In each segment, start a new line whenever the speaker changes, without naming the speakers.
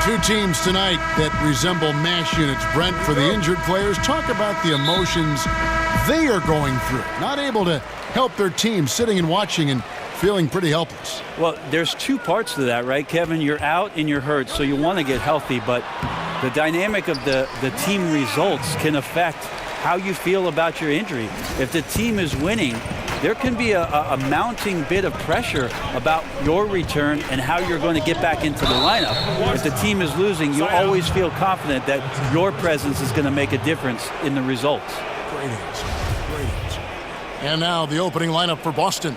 Two teams tonight that resemble MASH units. Brent, for the injured players, talk about the emotions they are going through. Not able to help their team, sitting and watching and feeling pretty helpless.
Well, there's two parts to that, right, Kevin? You're out and you're hurt, so you want to get healthy, but the dynamic of the team results can affect how you feel about your injury. If the team is winning, there can be a mounting bit of pressure about your return and how you're going to get back into the lineup. If the team is losing, you always feel confident that your presence is going to make a difference in the results.
Great answer. Great answer. And now the opening lineup for Boston.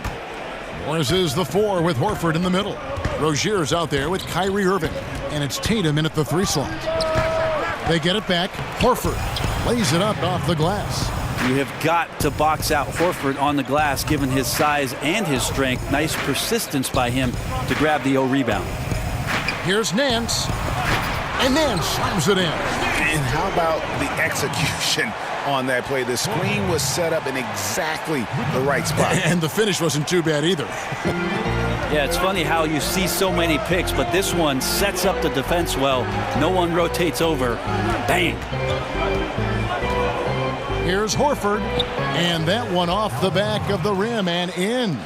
Morris is the 4 with Horford in the middle. Rozier's out there with Kyrie Irving. And it's Tatum in at the 3 slot. They get it back. Horford lays it up off the glass.
You have got to box out Horford on the glass, given his size and his strength. Nice persistence by him to grab the rebound.
Here's Nance. And Nance slams it in.
And how about the execution on that play? The screen was set up in exactly the right spot.
And the finish wasn't too bad either.
Yeah, it's funny how you see so many picks, but this one sets up the defense well. No one rotates over. Bang.
Here's Horford, and that one off the back of the rim and in.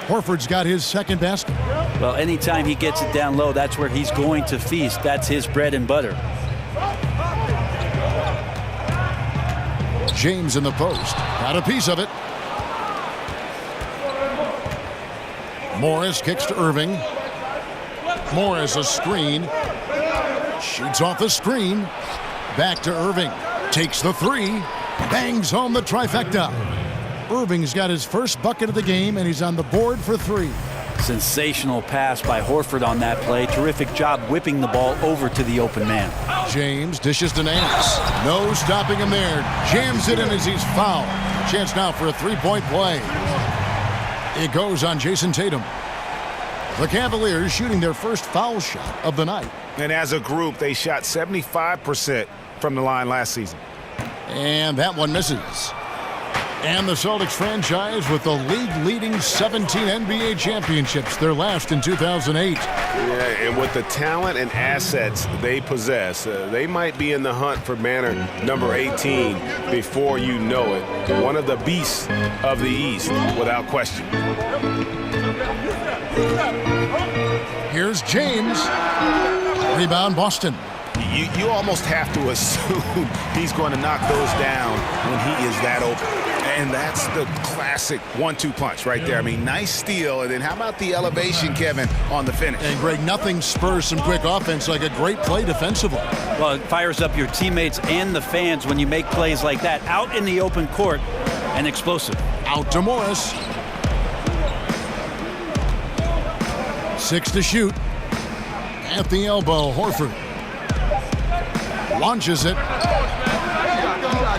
Horford's got his second basket.
Well, anytime he gets it down low, that's where he's going to feast. That's his bread and butter.
James in the post. Got a piece of it. Morris kicks to Irving. Morris a screen. Shoots off the screen. Back to Irving. Takes the 3. Bangs home the trifecta. Irving's got his first bucket of the game, and he's on the board for 3.
Sensational pass by Horford on that play. Terrific job whipping the ball over to the open man.
James dishes to Nance. No stopping him there. Jams it in as he's fouled. Chance now for a 3-point play. It goes on Jason Tatum. The Cavaliers shooting their first foul shot of the night.
And as a group, they shot 75% from the line last season.
And that one misses. And the Celtics franchise with the league-leading 17 NBA championships, their last in 2008.
Yeah, and with the talent and assets they possess, they might be in the hunt for banner number 18 before you know it. One of the beasts of the East, without question.
Here's James. Rebound, Boston.
You almost have to assume he's going to knock those down when he is that open. And that's the classic 1-2 punch right there. I mean, nice steal. And then how about the elevation, Kevin, on the finish?
And, Greg, nothing spurs some quick offense like a great play defensively.
Well, it fires up your teammates and the fans when you make plays like that. Out in the open court and explosive.
Out to Morris. 6 to shoot. At the elbow, Horford. Launches it.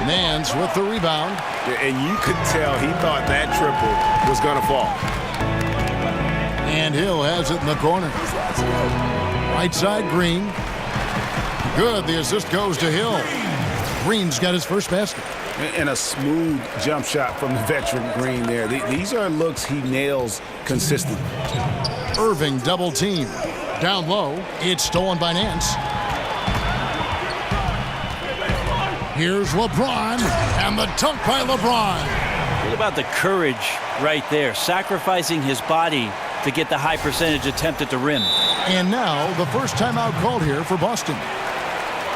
Nance with the rebound.
And you could tell he thought that triple was going to fall.
And Hill has it in the corner. Right side, Green. Good. The assist goes to Hill. Green's got his first basket.
And a smooth jump shot from the veteran Green there. These are looks he nails consistently.
Irving double team. Down low. It's stolen by Nance. Here's LeBron, and the dunk by LeBron.
What about the courage right there, sacrificing his body to get the high percentage attempt at the rim.
And now the first timeout called here for Boston.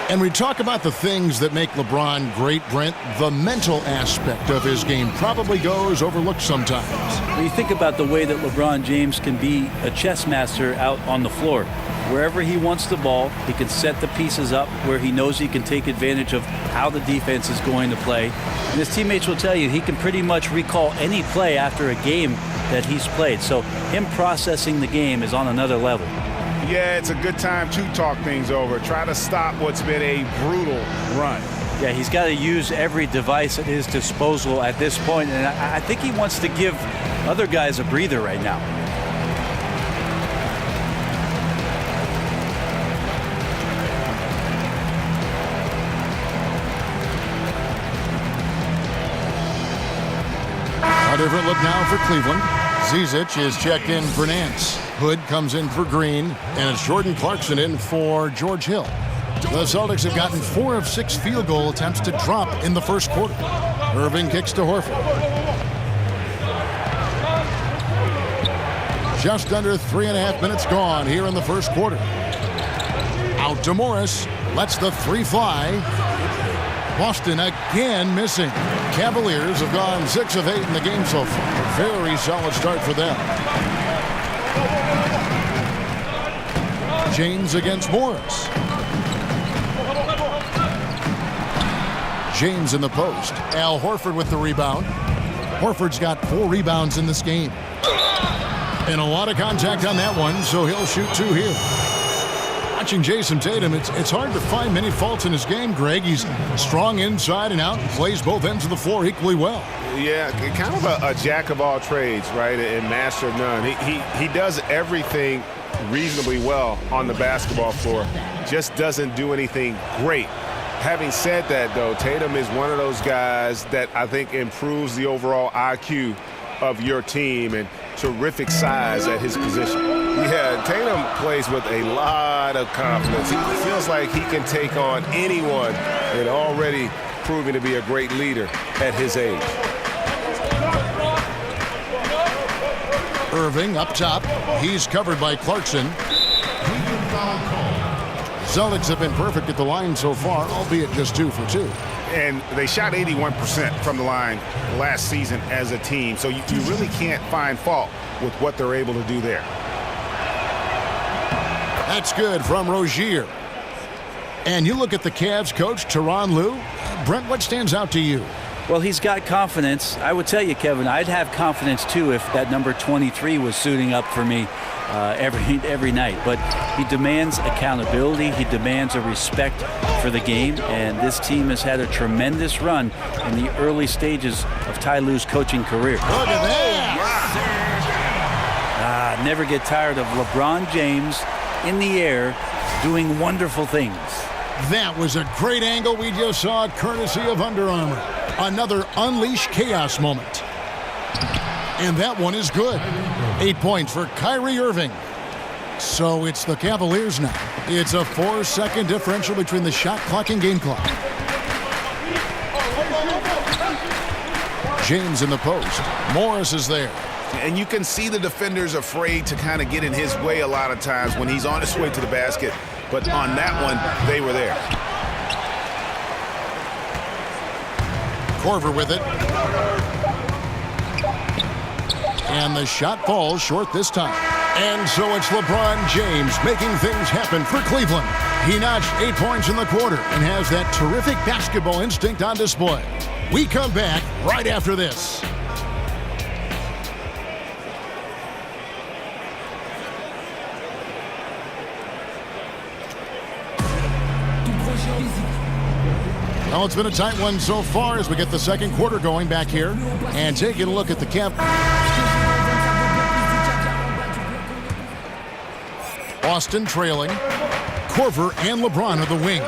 And we talk about the things that make LeBron great, Brent. The mental aspect of his game probably goes overlooked sometimes.
When you think about the way that LeBron James can be a chess master out on the floor. Wherever he wants the ball, he can set the pieces up where he knows he can take advantage of how the defense is going to play. And his teammates will tell you he can pretty much recall any play after a game that he's played. So him processing the game is on another level.
Yeah, it's a good time to talk things over. Try to stop what's been a brutal run.
Yeah, he's got to use every device at his disposal at this point, and I think he wants to give other guys a breather right now.
A different look now for Cleveland. Zizic is checked in for Nance. Hood comes in for Green, and it's Jordan Clarkson in for George Hill. The Celtics have gotten 4 of 6 field goal attempts to drop in the first quarter. Irving kicks to Horford. Just under 3.5 minutes gone here in the first quarter. Out to Morris. Lets the 3 fly. Boston again missing. Cavaliers have gone 6 of 8 in the game so far. Very solid start for them. James against Morris. James in the post. Al Horford with the rebound. Horford's got 4 rebounds in this game. And a lot of contact on that one, so he'll shoot 2 here. Watching Jason Tatum, it's hard to find many faults in his game, Greg. He's strong inside and out, plays both ends of the floor equally well.
Yeah, kind of a jack of all trades, right, and master of none. He does everything reasonably well on the basketball floor, just doesn't do anything great. Having said that, though, Tatum is one of those guys that I think improves the overall IQ of your team, and terrific size at his position. Yeah, Tatum plays with a lot of confidence. He feels like he can take on anyone, and already proving to be a great leader at his age.
Irving up top. He's covered by Clarkson. Celtics have been perfect at the line so far, albeit just 2 for 2.
And they shot 81% from the line last season as a team, so you really can't find fault with what they're able to do there.
That's good from Rozier. And you look at the Cavs coach, Tyronn Lue. Brent, what stands out to you?
Well, he's got confidence. I would tell you, Kevin, I'd have confidence too if that number 23 was suiting up for me every night. But he demands accountability. He demands a respect for the game. And this team has had a tremendous run in the early stages of Ty Lue's coaching career.
Look at that.
Never get tired of LeBron James in the air doing wonderful things.
That was a great angle we just saw, courtesy of Under Armour. Another Unleash Chaos moment. And that one is good. 8 points for Kyrie Irving. So it's the Cavaliers now. It's a 4-second differential between the shot clock and game clock. James in the post. Morris is there.
And you can see the defenders afraid to kind of get in his way a lot of times when he's on his way to the basket. But on that one, they were there.
Korver with it. And the shot falls short this time. And so it's LeBron James making things happen for Cleveland. He notched 8 points in the quarter and has that terrific basketball instinct on display. We come back right after this. Well, it's been a tight one so far as we get the second quarter going back here. And taking a look at the Cavs. Boston trailing. Korver and LeBron are the wings.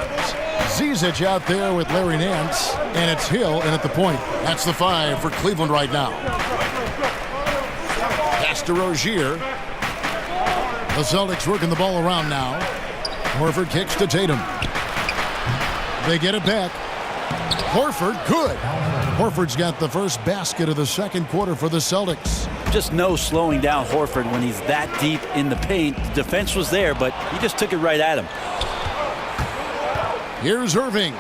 Zizic out there with Larry Nance. And it's Hill in at the point. That's the 5 for Cleveland right now. Pass to Rozier. The Celtics working the ball around now. Horford kicks to Tatum. They get it back. Horford, good. Horford's got the first basket of the second quarter for the Celtics.
Just no slowing down Horford when he's that deep in the paint. The defense was there, but he just took it right at him.
Here's Irving.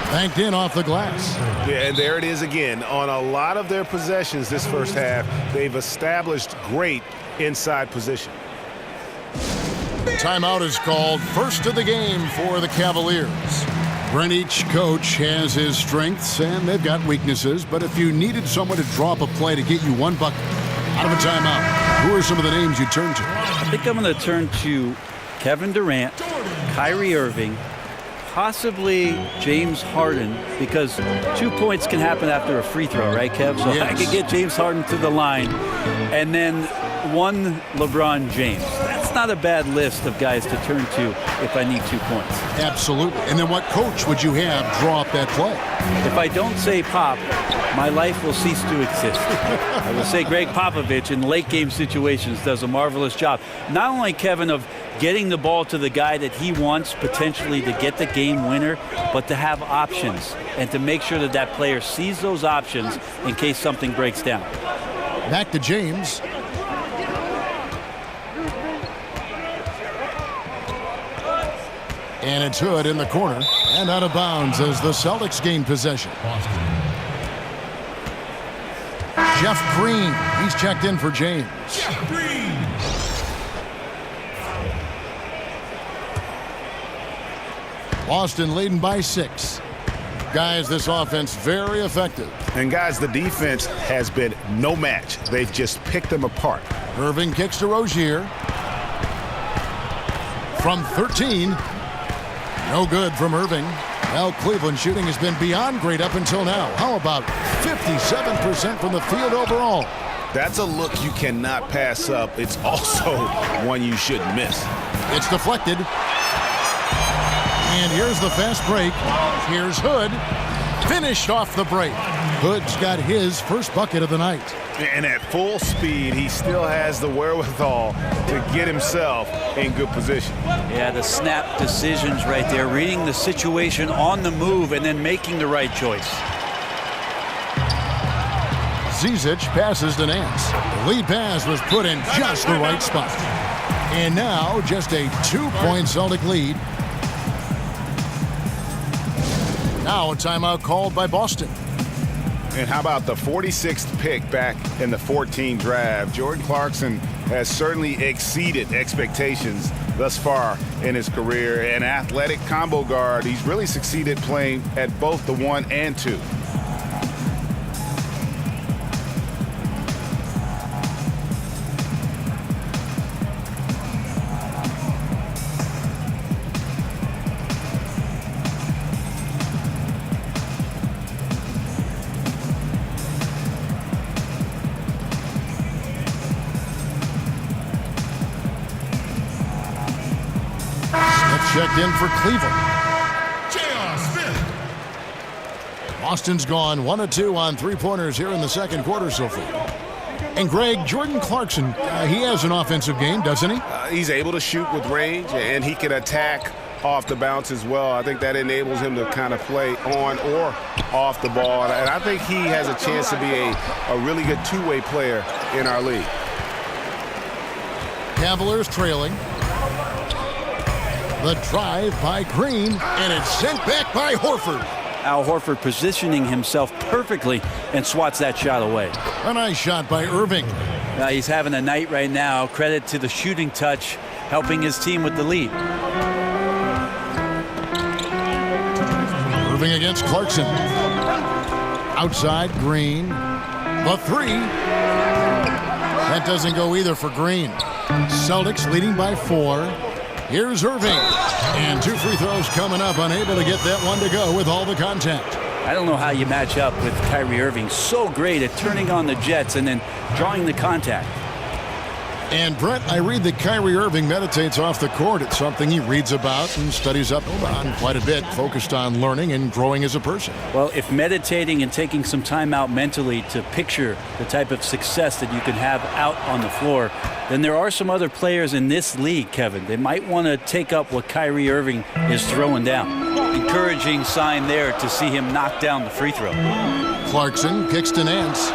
Banked in off the glass.
Yeah, and there it is again. On a lot of their possessions this first half, they've established great inside position.
Timeout is called. First of the game for the Cavaliers. Brent, each coach has his strengths and they've got weaknesses, but if you needed someone to drop a play to get you one bucket out of a timeout, who are some of the names you turn to?
I think I'm going to turn to Kevin Durant, Kyrie Irving, possibly James Harden, because 2 points can happen after a free throw, right, Kev? So
yes.
I could get James Harden to the line, and then one LeBron James. That's not a bad list of guys to turn to if I need 2 points.
Absolutely. And then what coach would you have draw up that play?
If I don't say Pop, my life will cease to exist. I will say Greg Popovich in late game situations does a marvelous job. Not only, Kevin, of getting the ball to the guy that he wants potentially to get the game winner, but to have options and to make sure that that player sees those options in case something breaks down.
Back to James. And it's Hood in the corner and out of bounds as the Celtics gain possession. Jeff Green, he's checked in for James.
Jeff Green.
Boston leading by 6. Guys, this offense very effective.
And guys, the defense has been no match. They've just picked them apart.
Irving kicks to Rozier. From 13. No good from Irving. Well, Cleveland shooting has been beyond great up until now. How about 57% from the field overall?
That's a look you cannot pass up. It's also one you shouldn't miss.
It's deflected. And here's the fast break. Here's Hood. Finished off the break. Hood's got his first bucket of the night.
And at full speed, he still has the wherewithal to get himself in good position.
Yeah, the snap decisions right there, reading the situation on the move and then making the right choice.
Zizic passes to Nance. The lead pass was put in just the right spot. And now just a 2-point Celtic lead. Now a timeout called by Boston.
And how about the 46th pick back in the 14 draft? Jordan Clarkson has certainly exceeded expectations thus far in his career. An athletic combo guard. He's really succeeded playing at both the 1 and 2.
Checked in for Cleveland.
J.R. Smith.
Boston's gone 1 of 2 on three-pointers here in the second quarter so far. And Greg, Jordan Clarkson, he has an offensive game, doesn't he?
He's able to shoot with range, and he can attack off the bounce as well. I think that enables him to kind of play on or off the ball. And I think he has a chance to be a really good two-way player in our league.
Cavaliers trailing. The drive by Green, and it's sent back by Horford.
Al Horford positioning himself perfectly and swats that shot away.
A nice shot by Irving.
He's having a night right now. Credit to the shooting touch, helping his team with the lead.
Irving against Clarkson. Outside, Green. The 3. That doesn't go either for Green. Celtics leading by 4. Here's Irving. And 2 free throws coming up. Unable to get that one to go with all the contact.
I don't know how you match up with Kyrie Irving. So great at turning on the jets and then drawing the contact.
And Brett, I read that Kyrie Irving meditates off the court. It's something he reads about and studies up on quite a bit, focused on learning and growing as a person.
Well, if meditating and taking some time out mentally to picture the type of success that you can have out on the floor, then there are some other players in this league, Kevin. They might want to take up what Kyrie Irving is throwing down. Encouraging sign there to see him knock down the free throw.
Clarkson kicks to Nance.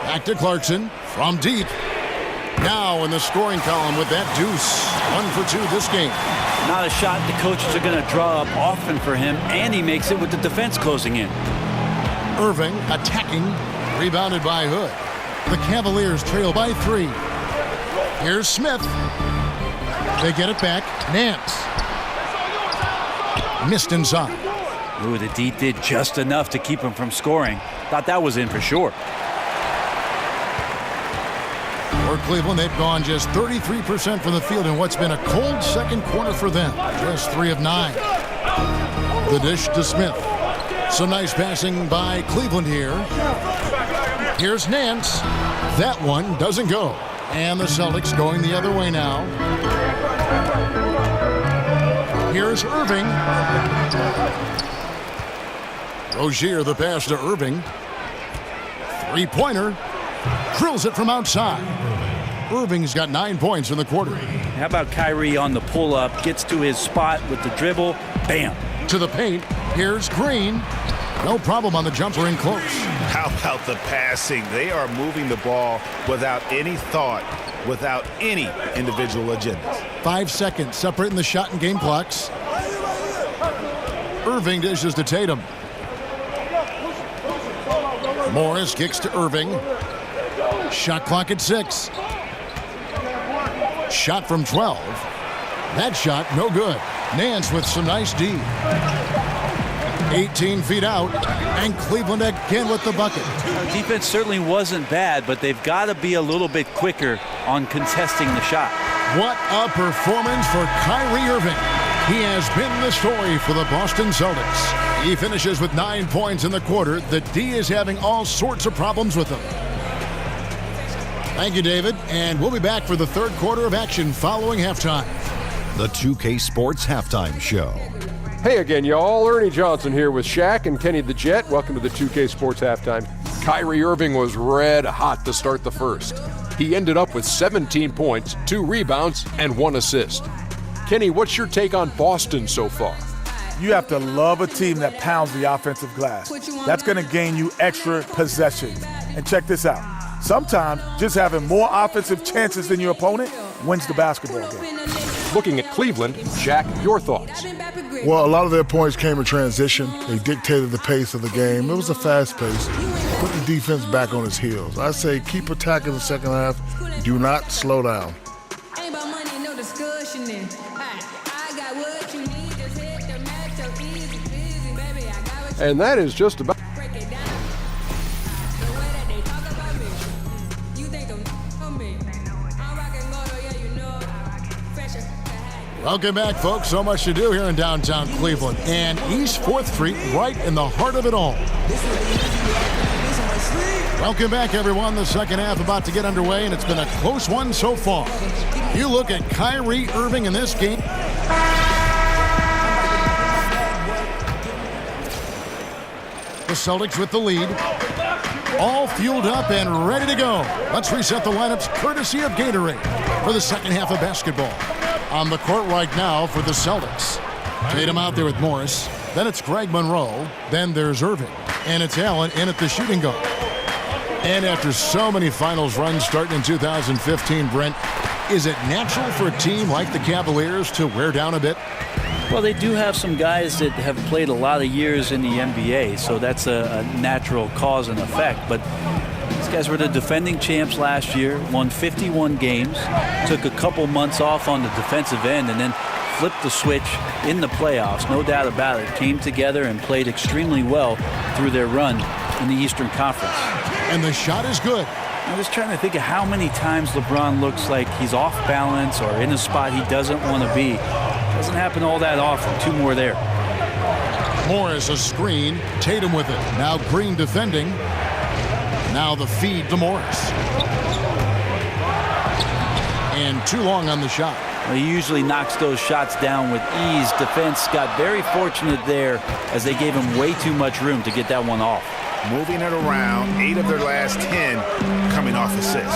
Back to Clarkson from deep. Now in the scoring column with that deuce. 1 for 2 this game.
Not a shot the coaches are going to draw up often for him, and he makes it with the defense closing in.
Irving attacking. Rebounded by Hood. The Cavaliers trail by 3. Here's Smith. They get it back. Nance. Missed inside.
Ooh, the D did just enough to keep him from scoring. Thought that was in for sure.
For Cleveland, they've gone just 33% from the field in what's been a cold second quarter for them. Just 3 of 9. The dish to Smith. Some nice passing by Cleveland here. Here's Nance. That one doesn't go. And the Celtics going the other way now. Here's Irving. Rozier, the pass to Irving. Three-pointer. Drills it from outside. Irving's got 9 points in the quarter.
How about Kyrie on the pull-up, gets to his spot with the dribble, bam.
To the paint, here's Green. No problem on the jumper in close.
How about the passing? They are moving the ball without any thought, without any individual agendas.
5 seconds separating the shot and game clocks. Irving dishes to Tatum. Morris kicks to Irving. Shot clock at 6. Shot from 12. That shot, no good. Nance with some nice D. 18 feet out, and Cleveland again with the bucket.
Defense certainly wasn't bad, but they've got to be a little bit quicker on contesting the shot.
What a performance for Kyrie Irving. He has been the story for the Boston Celtics. He finishes with 9 points in the quarter. The D is having all sorts of problems with him. Thank you, David, and we'll be back for the third quarter of action following halftime.
The 2K Sports Halftime Show.
Hey again, y'all. Ernie Johnson here with Shaq and Kenny the Jet. Welcome to the 2K Sports Halftime. Kyrie Irving was red hot to start the first. He ended up with 17 points, 2 rebounds, and 1 assist. Kenny, what's your take on Boston so far?
You have to love a team that pounds the offensive glass. That's going to gain you extra possessions. And check this out. Sometimes just having more offensive chances than your opponent wins the basketball game.
Looking at Cleveland, Shaq, your thoughts?
Well, a lot of their points came in transition. They dictated the pace of the game. It was a fast pace. Put the defense back on its heels. I say keep attacking the second half. Do not slow down.
And that is just about.
Welcome back, folks. So much to do here in downtown Cleveland. And East 4th Street, right in the heart of it all. Welcome back, everyone. The second half about to get underway, and it's been a close one so far. You look at Kyrie Irving in this game. The Celtics with the lead. All fueled up and ready to go. Let's reset the lineups courtesy of Gatorade for the second half of basketball. On the court right now for the Celtics. Tatum out there with Morris. Then it's Greg Monroe. Then there's Irving. And it's Allen in at the shooting guard. And after so many finals runs starting in 2015, Brent, is it natural for a team like the Cavaliers to wear down a bit?
Well, they do have some guys that have played a lot of years in the NBA, so that's a natural cause and effect. But these guys were the defending champs last year, won 51 games, took a couple months off on the defensive end, and then flipped the switch in the playoffs, no doubt about it. Came together and played extremely well through their run in the Eastern Conference.
And the shot is good.
I'm just trying to think of how many times LeBron looks like he's off balance or in a spot he doesn't want to be. Doesn't happen all that often. 2 more there.
Morris a screen. Tatum with it. Now Green defending. Now the feed to Morris. And too long on the shot.
Well, he usually knocks those shots down with ease. Defense got very fortunate there as they gave him way too much room to get that one off.
Moving it around, 8 of their last 10 coming off assists.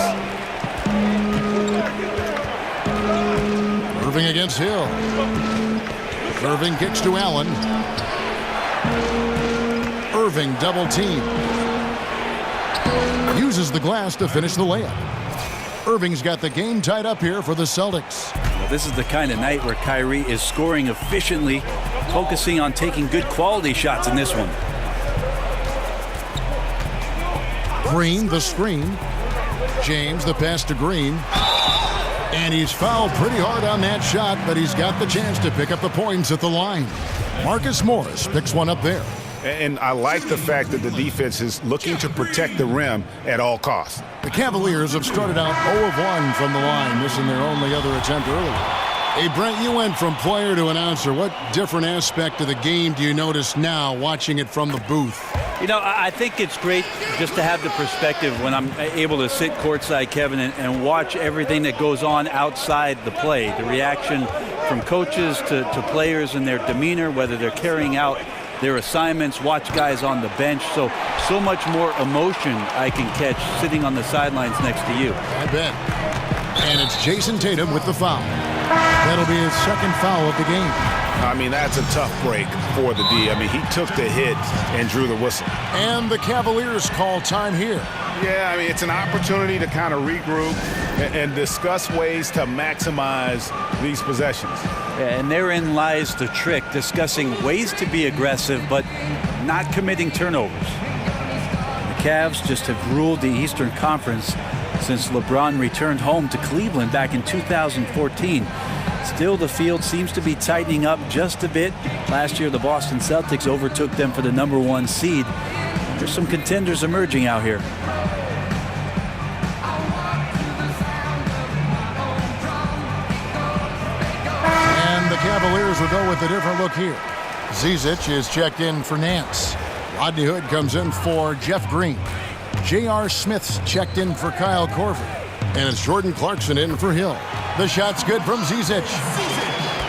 Irving against Hill. Irving kicks to Allen. Irving double team. Uses the glass to finish the layup. Irving's got the game tied up here for the Celtics.
Well, this is the kind of night where Kyrie is scoring efficiently, focusing on taking good quality shots in this one.
Green, the screen. James, the pass to Green. And he's fouled pretty hard on that shot, but he's got the chance to pick up the points at the line. Marcus Morris picks one up there.
And I like the fact that the defense is looking to protect the rim at all costs.
The Cavaliers have started out 0 of 1 from the line, missing their only other attempt earlier. Hey, Brent, you went from player to announcer. What different aspect of the game do you notice now watching it from the booth?
You know, I think it's great just to have the perspective when I'm able to sit courtside, Kevin, and watch everything that goes on outside the play. The reaction from coaches to players and their demeanor, whether they're carrying out their assignments, watch guys on the bench. So much more emotion I can catch sitting on the sidelines next to you.
I bet. And it's Jason Tatum with the foul. That'll be his second foul of the game.
I mean, that's a tough break for the D. I mean, he took the hit and drew the whistle.
And the Cavaliers call time here.
Yeah, I mean, it's an opportunity to kind of regroup and discuss ways to maximize these possessions.
Yeah, and therein lies the trick, discussing ways to be aggressive but not committing turnovers. The Cavs just have ruled the Eastern Conference since LeBron returned home to Cleveland back in 2014. Still, the field seems to be tightening up just a bit. Last year, the Boston Celtics overtook them for the #1 seed. There's some contenders emerging out here.
And the Cavaliers will go with a different look here. Zizic is checked in for Nance. Rodney Hood comes in for Jeff Green. J.R. Smith's checked in for Kyle Korver. And it's Jordan Clarkson in for Hill. The shot's good from Zizic.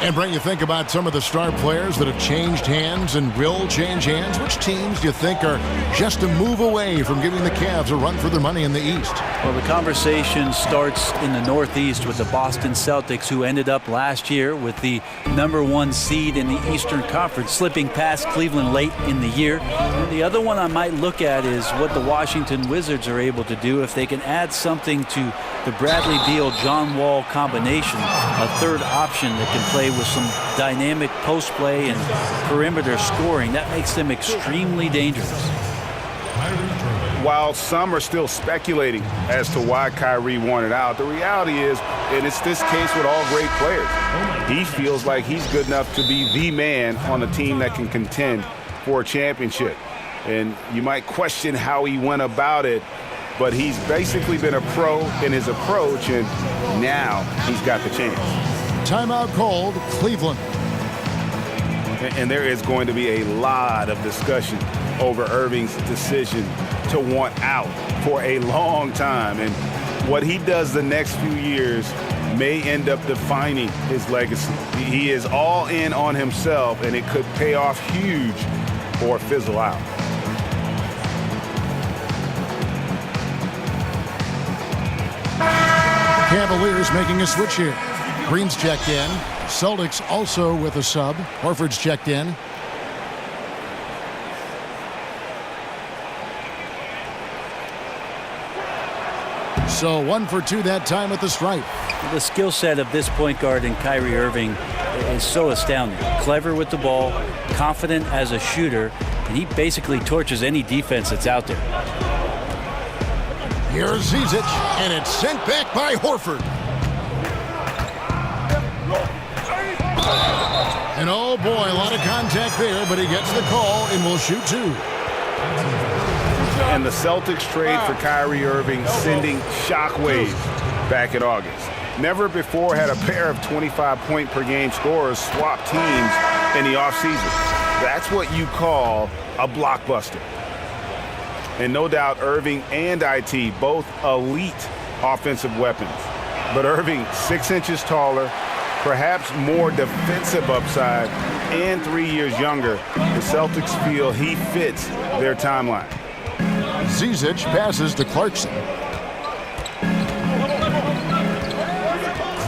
And Brent, you think about some of the star players that have changed hands and will change hands. Which teams do you think are just a move away from giving the Cavs a run for their money in the East?
Well, the conversation starts in the Northeast with the Boston Celtics, who ended up last year with the #1 seed in the Eastern Conference, slipping past Cleveland late in the year. And the other one I might look at is what the Washington Wizards are able to do if they can add something to the Bradley Beal-John Wall combination, a third option that can play with some dynamic post play and perimeter scoring. That makes them extremely dangerous.
While some are still speculating as to why Kyrie wanted out, the reality is, and it's this case with all great players, he feels like he's good enough to be the man on a team that can contend for a championship. And you might question how he went about it, but he's basically been a pro in his approach, and now he's got the chance.
Timeout called, Cleveland.
And there is going to be a lot of discussion over Irving's decision to want out for a long time. And what he does the next few years may end up defining his legacy. He is all in on himself, and it could pay off huge or fizzle out.
Cavaliers making a switch here. Green's checked in. Celtics also with a sub. Horford's checked in. So 1 for 2 that time at the stripe.
The skill set of this point guard in Kyrie Irving is so astounding. Clever with the ball, confident as a shooter, and he basically torches any defense that's out there.
Here's Zizic, and it's sent back by Horford. And oh boy, a lot of contact there, but he gets the call and will shoot 2.
And the Celtics trade for Kyrie Irving, sending shockwaves back in August. Never before had a pair of 25-point-per-game scorers swap teams in the offseason. That's what you call a blockbuster. And no doubt Irving and IT, both elite offensive weapons. But Irving, 6 inches taller, perhaps more defensive upside, and 3 years younger. The Celtics feel he fits their timeline.
Zizic passes to Clarkson.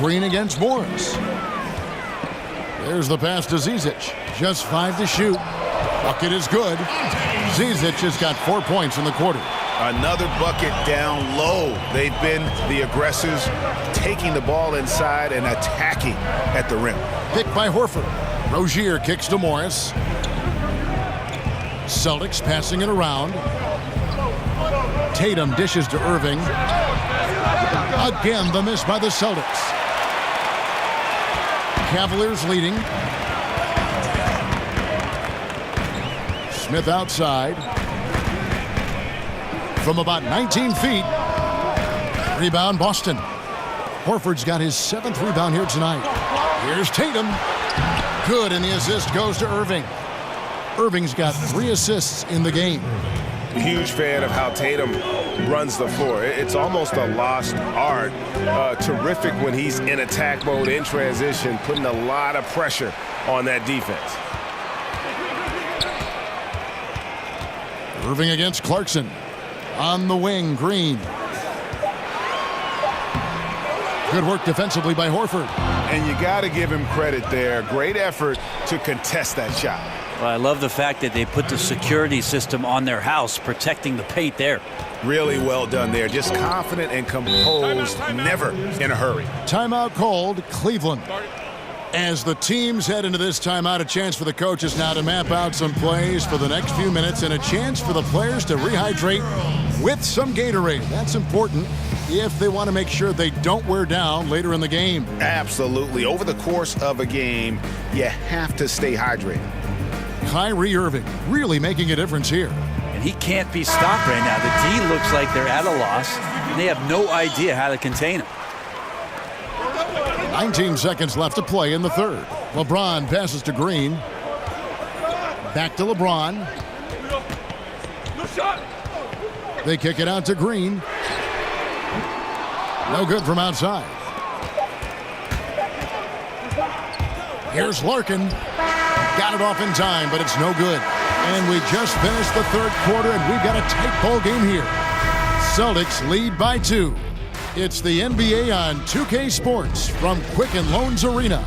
Green against Morris. There's the pass to Zizic. Just 5 to shoot. Bucket is good. Zizic has got 4 points in the quarter.
Another bucket down low. They've been the aggressors, taking the ball inside and attacking at the rim.
Picked by Horford. Rozier kicks to Morris. Celtics passing it around. Tatum dishes to Irving. Again, the miss by the Celtics. Cavaliers leading. Smith outside. From about 19 feet. Rebound, Boston. Horford's got his 7th rebound here tonight. Here's Tatum. Good, and the assist goes to Irving. Irving's got 3 assists in the game.
Huge fan of how Tatum runs the floor. It's almost a lost art. Terrific when he's in attack mode, in transition, putting a lot of pressure on that defense.
Irving against Clarkson. On the wing, Green. Good work defensively by Horford.
And you got to give him credit there. Great effort to contest that shot.
Well, I love the fact that they put the security system on their house, protecting the paint there.
Really well done there. Just confident and composed, never in a hurry.
Timeout called, Cleveland. As the teams head into this timeout, a chance for the coaches now to map out some plays for the next few minutes and a chance for the players to rehydrate with some Gatorade. That's important if they want to make sure they don't wear down later in the game.
Absolutely. Over the course of a game, you have to stay hydrated.
Kyrie Irving really making a difference here.
And he can't be stopped right now. The D looks like they're at a loss, and they have no idea how to contain him.
19 seconds left to play in the third. LeBron passes to Green. Back to LeBron. They kick it out to Green. No good from outside. Here's Larkin. Got it off in time, but it's no good. And we just finished the third quarter, and we've got a tight ball game here. Celtics lead by 2. It's the NBA on 2K Sports from Quicken Loans Arena.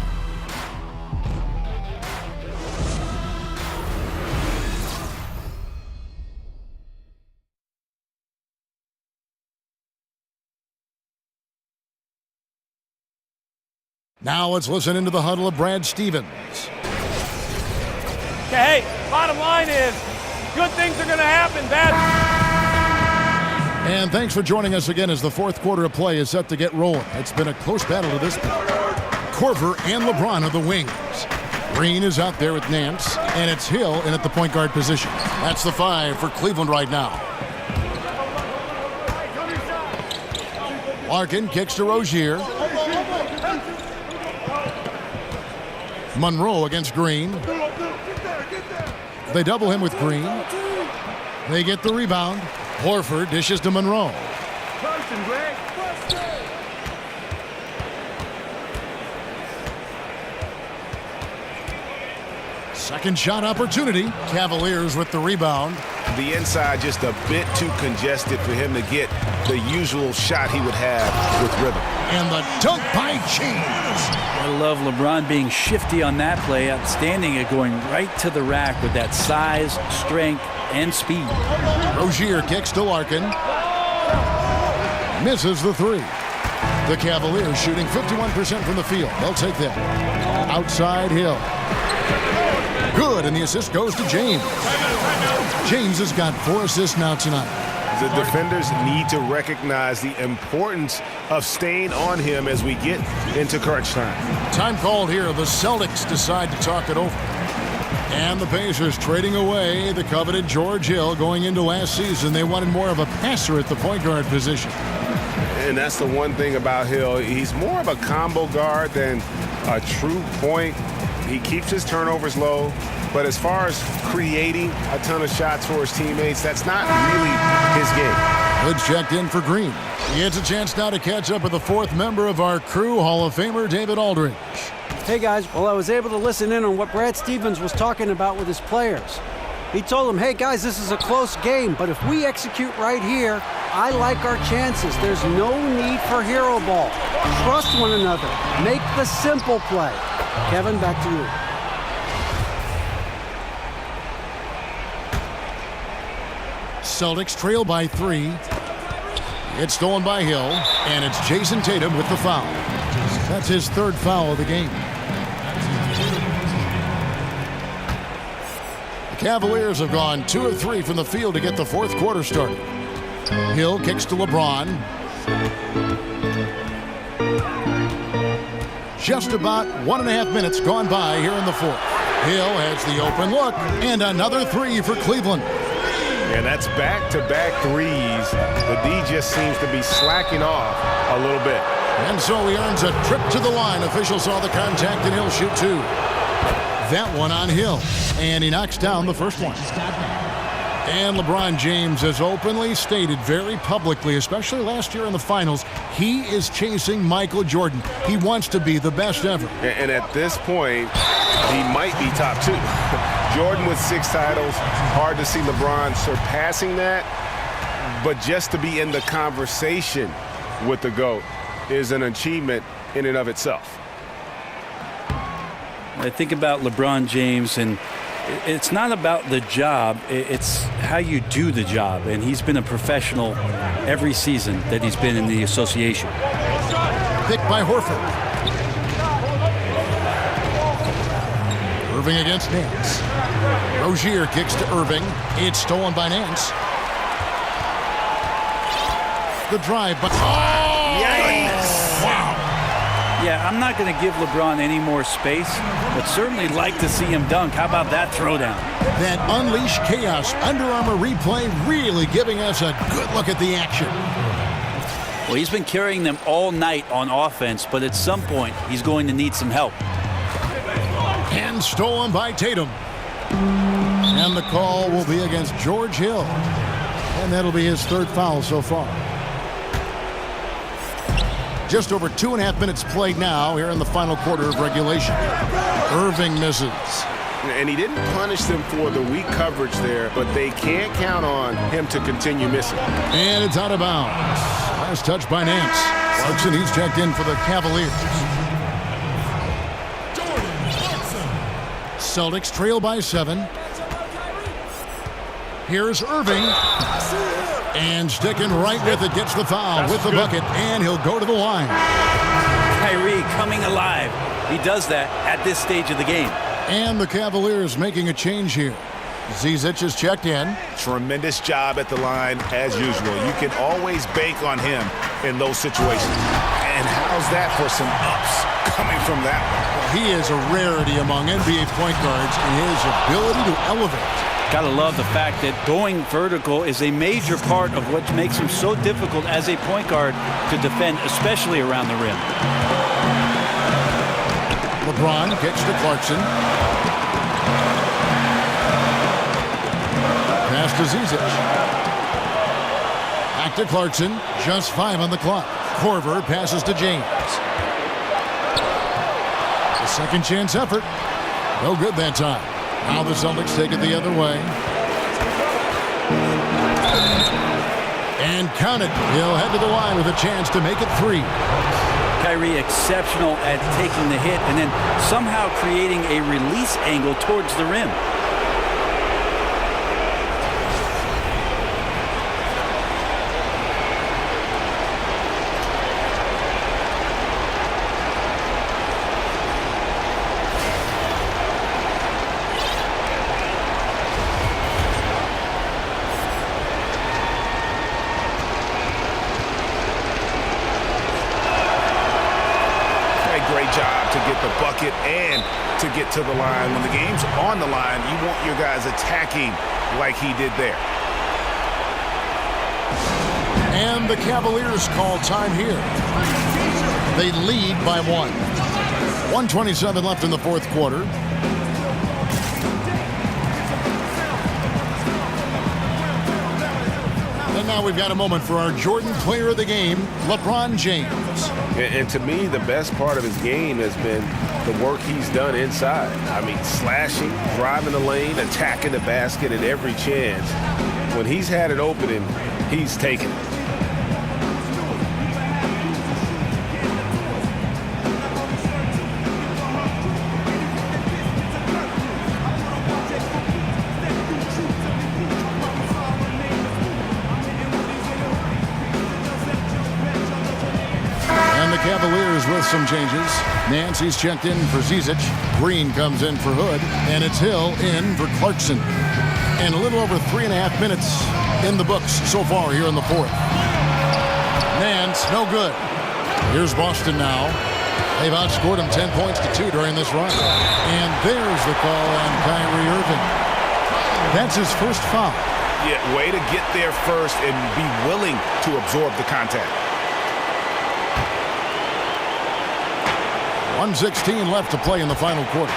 Now let's listen into the huddle of Brad Stevens.
Okay, hey, bottom line is, good things are going to happen, bad.
And thanks for joining us again as the fourth quarter of play is set to get rolling. It's been a close battle to this point. Korver and LeBron are the wings. Green is out there with Nance, and it's Hill in at the point guard position. That's the 5 for Cleveland right now. Larkin kicks to Rozier. Monroe against Green. They double him with Green. They get the rebound. Horford dishes to Monroe. Second shot opportunity. Cavaliers with the rebound.
The inside just a bit too congested for him to get the usual shot he would have with rhythm.
And the dunk by James.
I love LeBron being shifty on that play. Outstanding at going right to the rack with that size, strength, and speed.
Rozier kicks to Larkin. Misses the 3. The Cavaliers shooting 51% from the field. They'll take that. Outside Hill. Good, and the assist goes to James. James has got 4 assists now tonight.
The defenders need to recognize the importance of staying on him as we get into crunch time.
Time called here. The Celtics decide to talk it over. And the Pacers trading away the coveted George Hill. Going into last season, they wanted more of a passer at the point guard position.
And that's the one thing about Hill. He's more of a combo guard than a true point. He keeps his turnovers low. But as far as creating a ton of shots for his teammates, that's not really his game.
Hood's checked in for Green. He gets a chance now to catch up with the 4th member of our crew, Hall of Famer David Aldridge.
Hey guys, well, I was able to listen in on what Brad Stevens was talking about with his players. He told them, hey guys, this is a close game, but if we execute right here, I like our chances. There's no need for hero ball. Trust one another. Make the simple play. Kevin, back to you.
Celtics trail by 3. It's stolen by Hill, and it's Jason Tatum with the foul. That's his 3rd foul of the game. The Cavaliers have gone 2 of 3 from the field to get the 4th quarter started. Hill kicks to LeBron. Just about 1.5 minutes gone by here in the 4th. Hill has the open look, and another 3 for Cleveland.
And that's back-to-back threes. The D just seems to be slacking off a little bit.
And so he earns a trip to the line. Official saw the contact, and he'll shoot 2. That one on Hill, and he knocks down the first one. And LeBron James has openly stated very publicly, especially last year in the finals, he is chasing Michael Jordan. He wants to be the best ever.
And at this point, he might be top 2. Jordan with 6 titles. Hard to see LeBron surpassing that. But just to be in the conversation with the GOAT is an achievement in and of itself.
I think about LeBron James, and it's not about the job, it's how you do the job. And he's been a professional every season that he's been in the association.
Picked by Horford. Irving against Nance. Rozier kicks to Irving. It's stolen by Nance. The drive, but
Yikes!
Wow!
Yeah, I'm not going to give LeBron any more space, but certainly like to see him dunk. How about that throwdown?
That unleashed chaos Under Armour replay really giving us a good look at the action.
Well, he's been carrying them all night on offense, but at some point, he's going to need some help.
And stolen by Tatum. And the call will be against George Hill. And that'll be his 3rd foul so far. Just over 2.5 minutes played now here in the final quarter of regulation. Irving misses.
And he didn't punish them for the weak coverage there, but they can't count on him to continue missing.
And it's out of bounds. Last touch by Nance. Clarkson, he's checked in for the Cavaliers. Celtics trail by 7. Here's Irving. And sticking right with it, gets the foul with the bucket, and he'll go to the line.
Kyrie coming alive. He does that at this stage of the game.
And the Cavaliers making a change here. Zizic is checked in.
Tremendous job at the line as usual. You can always bank on him in those situations. And how's that for some ups coming from that one?
He is a rarity among NBA point guards in his ability to elevate.
Gotta love the fact that going vertical is a major part of what makes him so difficult as a point guard to defend, especially around the rim.
LeBron kicks to Clarkson. Pass to Zizic. Back to Clarkson. Just 5 on the clock. Korver passes to James. A second chance effort. No good that time. Now the Celtics take it the other way. And count it. He'll head to the line with a chance to make it 3.
Kyrie exceptional at taking the hit and then somehow creating a release angle towards the rim.
And to get to the line. When the game's on the line, you want your guys attacking like he did there.
And the Cavaliers call time here. They lead by 1. 1:27 left in the 4th quarter. And now we've got a moment for our Jordan Player of the Game, LeBron James.
And to me, the best part of his game has been the work he's done inside. I mean, slashing, driving the lane, attacking the basket at every chance. When he's had an opening, he's taken it.
Cavaliers with some changes. Nancy's checked in for Zizic. Green comes in for Hood. And it's Hill in for Clarkson. And a little over 3.5 minutes in the books so far here in the 4th. Nance, no good. Here's Boston now. They've outscored him 10 points to 2 during this run. And there's the call on Kyrie Irving. That's his first foul.
Yeah, way to get there first and be willing to absorb the contact.
1:16 left to play in the final quarter.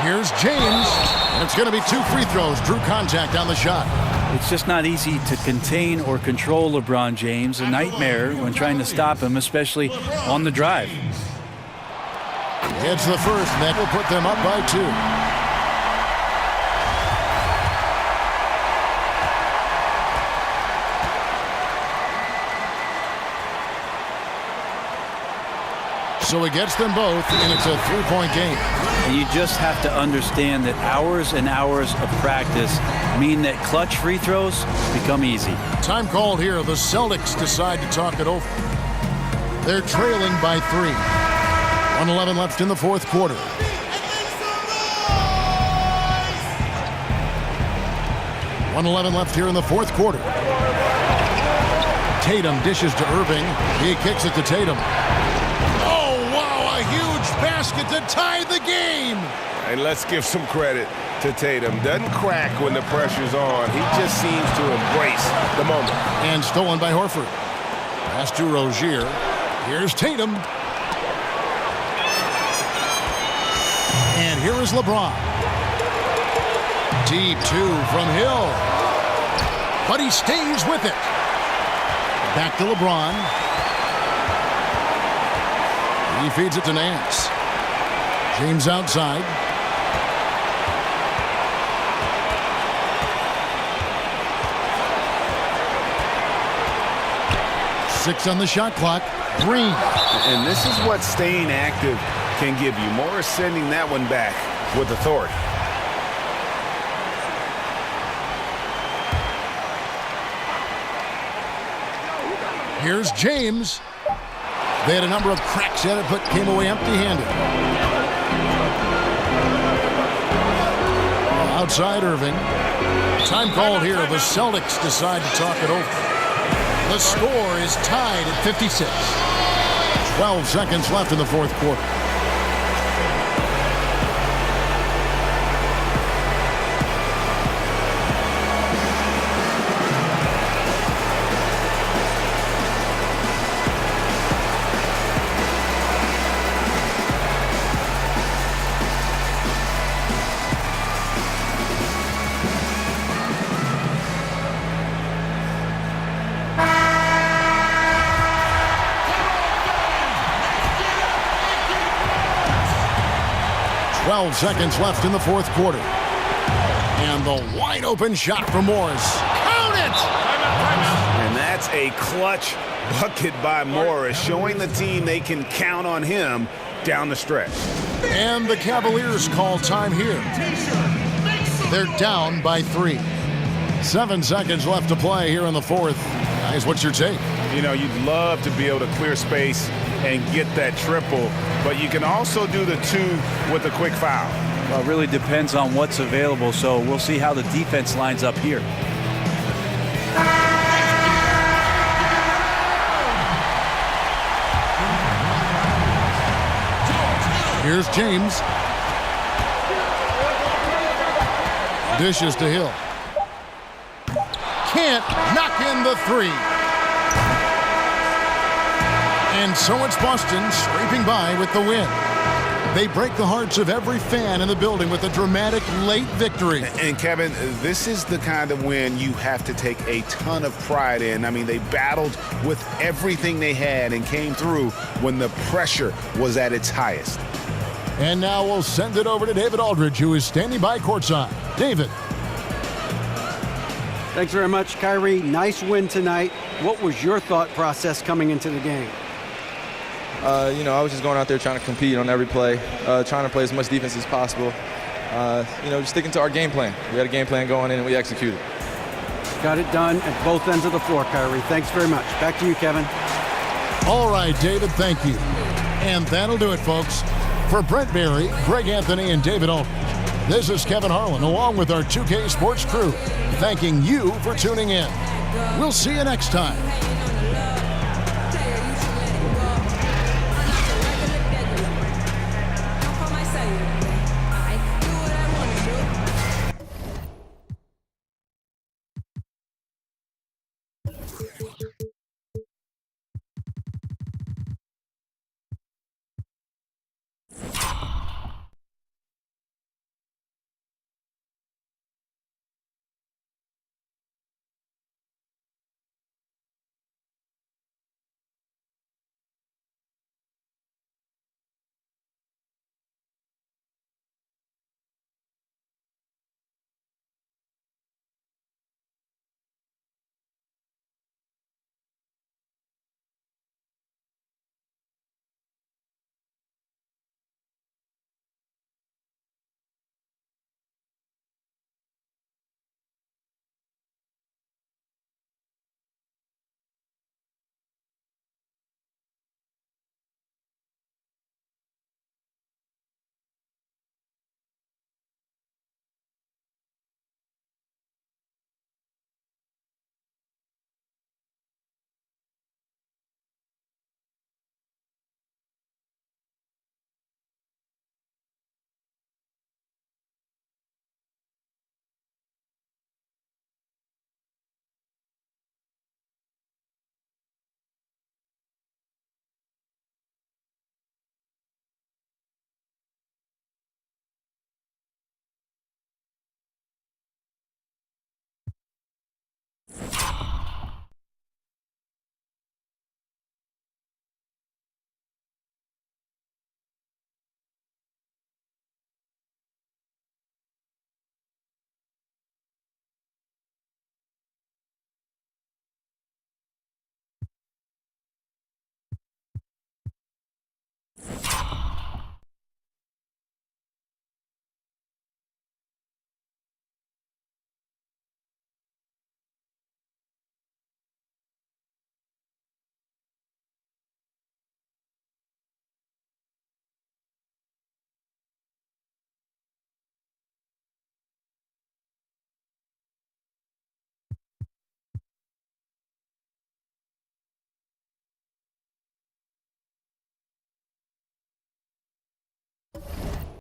Here's James, and it's going to be 2 free throws. Drew contact on the shot.
It's just not easy to contain or control LeBron James. A nightmare when trying to stop him, especially on the drive.
It's the first, and that will put them up by 2. So it gets them both, and it's a 3-point game.
And you just have to understand that hours and hours of practice mean that clutch free throws become easy.
Time called here. The Celtics decide to talk it over. They're trailing by 3. 1:11 left in the fourth quarter. .111 left here in the fourth quarter. Tatum dishes to Irving. He kicks it to Tatum. Oh, wow, a huge basket to tie the game.
And let's give some credit to Tatum. Doesn't crack when the pressure's on. He just seems to embrace the moment.
And stolen by Horford. Pass to Rozier. Here's Tatum. And here is LeBron. Deep 2 from Hill. But he stays with it. Back to LeBron. He feeds it to Nance. James outside. Six on the shot clock. Green.
And this is what staying active can give you. Morris sending that one back with authority.
Here's James. They had a number of cracks at it, but came away empty-handed. Outside Irving. Time called here. The Celtics decide to talk it over. The score is tied at 56. 12 seconds left in the fourth quarter. Seconds left in the fourth quarter. And the wide open shot for Morris. Count it!
And that's a clutch bucket by Morris, showing the team they can count on him down the stretch.
And the Cavaliers call time here. They're down by 3. 7 seconds left to play here in the fourth. Guys, what's your take?
You know, you'd love to be able to clear space and get that triple, but you can also do the 2 with a quick foul.
Well, it really depends on what's available, so we'll see how the defense lines up here.
Here's James. Dishes to Hill. Can't knock in the 3. And so it's Boston scraping by with the win. They break the hearts of every fan in the building with a dramatic late victory.
And Kevin, this is the kind of win you have to take a ton of pride in. I mean, they battled with everything they had and came through when the pressure was at its highest.
And now we'll send it over to David Aldridge, who is standing by courtside. David.
Thanks very much, Kyrie. Nice win tonight. What was your thought process coming into the game?
I was just going out there trying to compete on every play, trying to play as much defense as possible. Just sticking to our game plan. We had a game plan going in and we executed.
Got it done at both ends of the floor, Kyrie. Thanks very much. Back to you, Kevin.
All right, David, thank you. And that'll do it, folks. For Brent Berry, Greg Anthony, and David Aldridge, this is Kevin Harlan, along with our 2K Sports crew, thanking you for tuning in. We'll see you next time.